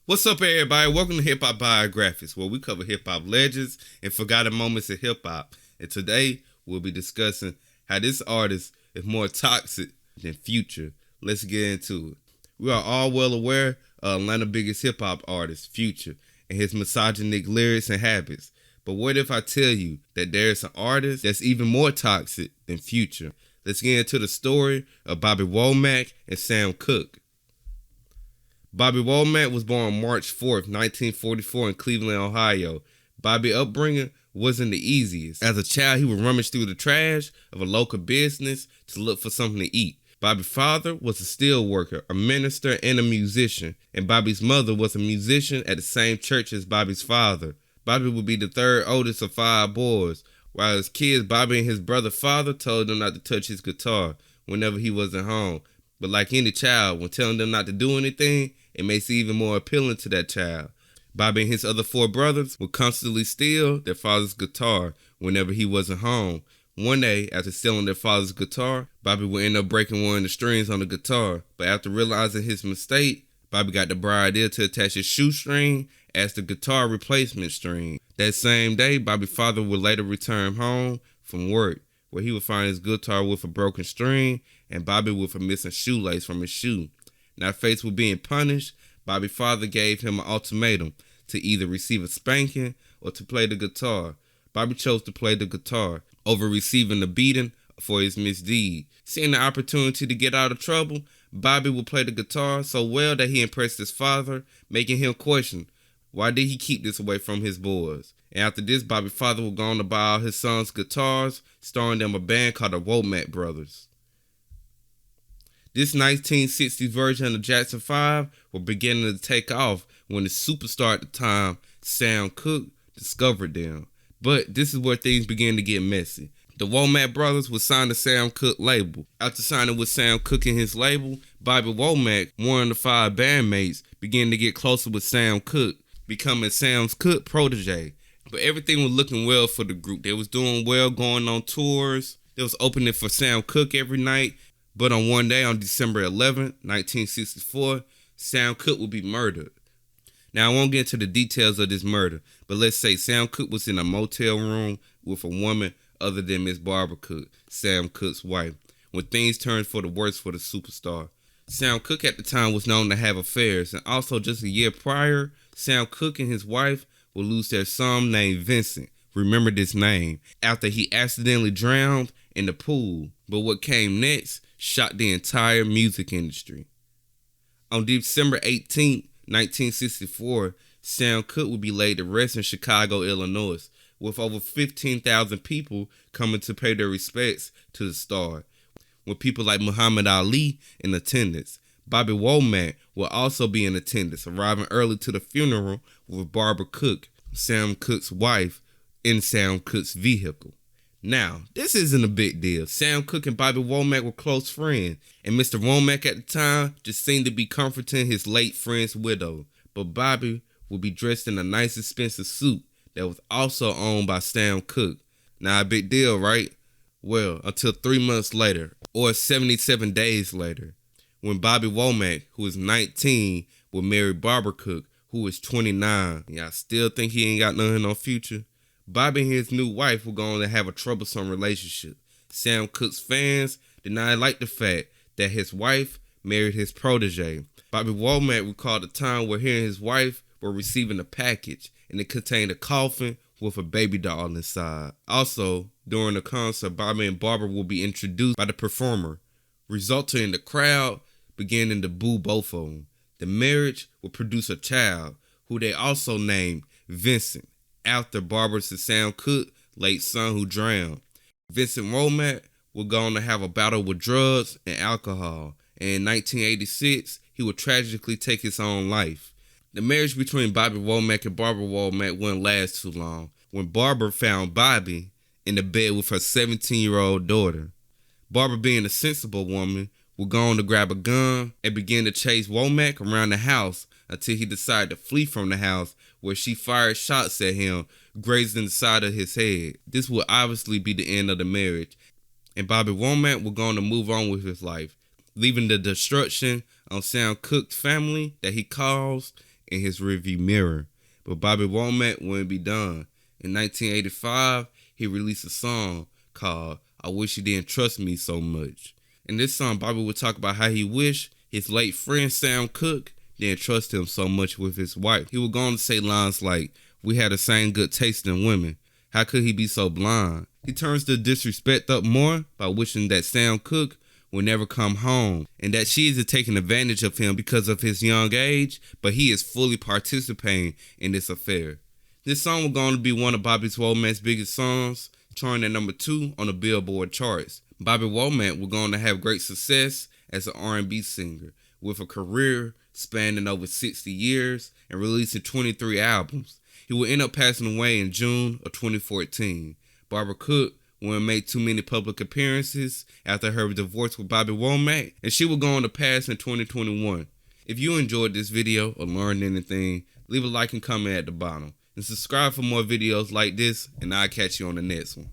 What's up, everybody? Welcome to Hip Hop Biographies, where we cover hip hop legends and forgotten moments in hip hop. And today we'll be discussing how this artist is more toxic than Future. Let's get into it. We are all well aware of Atlanta's biggest hip hop artist, Future, and his misogynic lyrics and habits. But what if I tell you that there's an artist that's even more toxic than Future? Let's get into the story of Bobby Womack and Sam Cooke. Bobby Womack was born March 4th, 1944 in Cleveland, Ohio. Bobby's upbringing wasn't the easiest. As a child, he would rummage through the trash of a local business to look for something to eat. Bobby's father was a steel worker, a minister, and a musician, and Bobby's mother was a musician at the same church as Bobby's father. Bobby would be the third oldest of 5 boys. While as kids, Bobby and his brother's father told him not to touch his guitar whenever he wasn't home. But like any child, when telling them not to do anything, it makes it even more appealing to that child. Bobby and his other 4 brothers would constantly steal their father's guitar whenever he wasn't home. One day, after stealing their father's guitar, Bobby would end up breaking one of the strings on the guitar. But after realizing his mistake, Bobby got the bright idea to attach his shoestring as the guitar replacement string. That same day, Bobby's father would later return home from work, where he would find his guitar with a broken string and Bobby with a missing shoelace from his shoe. Now, faced with being punished, Bobby's father gave him an ultimatum to either receive a spanking or to play the guitar. Bobby chose to play the guitar over receiving a beating for his misdeed. Seeing the opportunity to get out of trouble, Bobby would play the guitar so well that he impressed his father, making him question, why did he keep this away from his boys? And after this, Bobby's father would go on to buy all his sons guitars, starring them a band called the Womack Brothers. This 1960s version of the Jackson 5 was beginning to take off when the superstar at the time, Sam Cooke, discovered them. But this is where things began to get messy. The Womack brothers would sign the Sam Cooke label. After signing with Sam Cooke and his label, Bobby Womack, one of the 5 bandmates, began to get closer with Sam Cooke, becoming Sam Cooke's protege. But everything was looking well for the group. They was doing well, going on tours. They was opening for Sam Cooke every night. But on one day, on December 11th, 1964, Sam Cooke would be murdered. Now, I won't get into the details of this murder, but let's say Sam Cooke was in a motel room with a woman other than Miss Barbara Cooke, Sam Cooke's wife, when things turned for the worse for the superstar. Sam Cooke at the time was known to have affairs, and also just a year prior, Sam Cooke and his wife would lose their son named Vincent. Remember this name, after he accidentally drowned in the pool. But what came next shocked the entire music industry. On December 18, 1964, Sam Cooke would be laid to rest in Chicago, Illinois, with over 15,000 people coming to pay their respects to the star, with people like Muhammad Ali in attendance. Bobby Womack will also be in attendance, arriving early to the funeral with Barbara Cooke, Sam Cooke's wife, in Sam Cooke's vehicle. Now, this isn't a big deal. Sam Cooke and Bobby Womack were close friends, and Mr. Womack at the time just seemed to be comforting his late friend's widow. But Bobby would be dressed in a nice expensive suit that was also owned by Sam Cooke. Now, a big deal, right? Well, until 3 months later, or 77 days later, when Bobby Womack, who was 19, would marry Barbara Cooke, who was 29. Y'all still think he ain't got nothing on Future? Bobby and his new wife were going to have a troublesome relationship. Sam Cooke's fans did not like the fact that his wife married his protege. Bobby Womack recalled a time where he and his wife were receiving a package, and it contained a coffin with a baby doll inside. Also, during the concert, Bobby and Barbara will be introduced by the performer, resulting in the crowd beginning to boo both of them. The marriage would produce a child, who they also named Vincent, after Barbara's and Sam Cooke's late son who drowned. Vincent Womack would go on to have a battle with drugs and alcohol, and in 1986, he would tragically take his own life. The marriage between Bobby Womack and Barbara Womack wouldn't last too long, when Barbara found Bobby in the bed with her 17-year-old daughter. Barbara, being a sensible woman, would go on to grab a gun and begin to chase Womack around the house until he decided to flee from the house, where she fired shots at him, grazing the side of his head. This would obviously be the end of the marriage, and Bobby Womack would go on to move on with his life, leaving the destruction on Sam Cooke's family that he caused in his rearview mirror. But Bobby Womack wouldn't be done. In 1985, he released a song called I Wish You Didn't Trust Me So Much. In this song, Bobby would talk about how he wished his late friend Sam Cooke didn't trust him so much with his wife. He would go on to say lines like, "We had the same good taste in women. How could he be so blind?" He turns the disrespect up more by wishing that Sam Cooke would never come home and that she is taking advantage of him because of his young age, but he is fully participating in this affair. This song will go on to be one of Bobby Womack's biggest songs, charting at number 2 on the Billboard charts. Bobby Womack will go on to have great success as an R&B singer, with a career spanning over 60 years and releasing 23 albums. He will end up passing away in June of 2014. Barbara Cooke wouldn't make too many public appearances after her divorce with Bobby Womack, and she will go on to pass in 2021. If you enjoyed this video or learned anything, leave a like and comment at the bottom. And subscribe for more videos like this, and I'll catch you on the next one.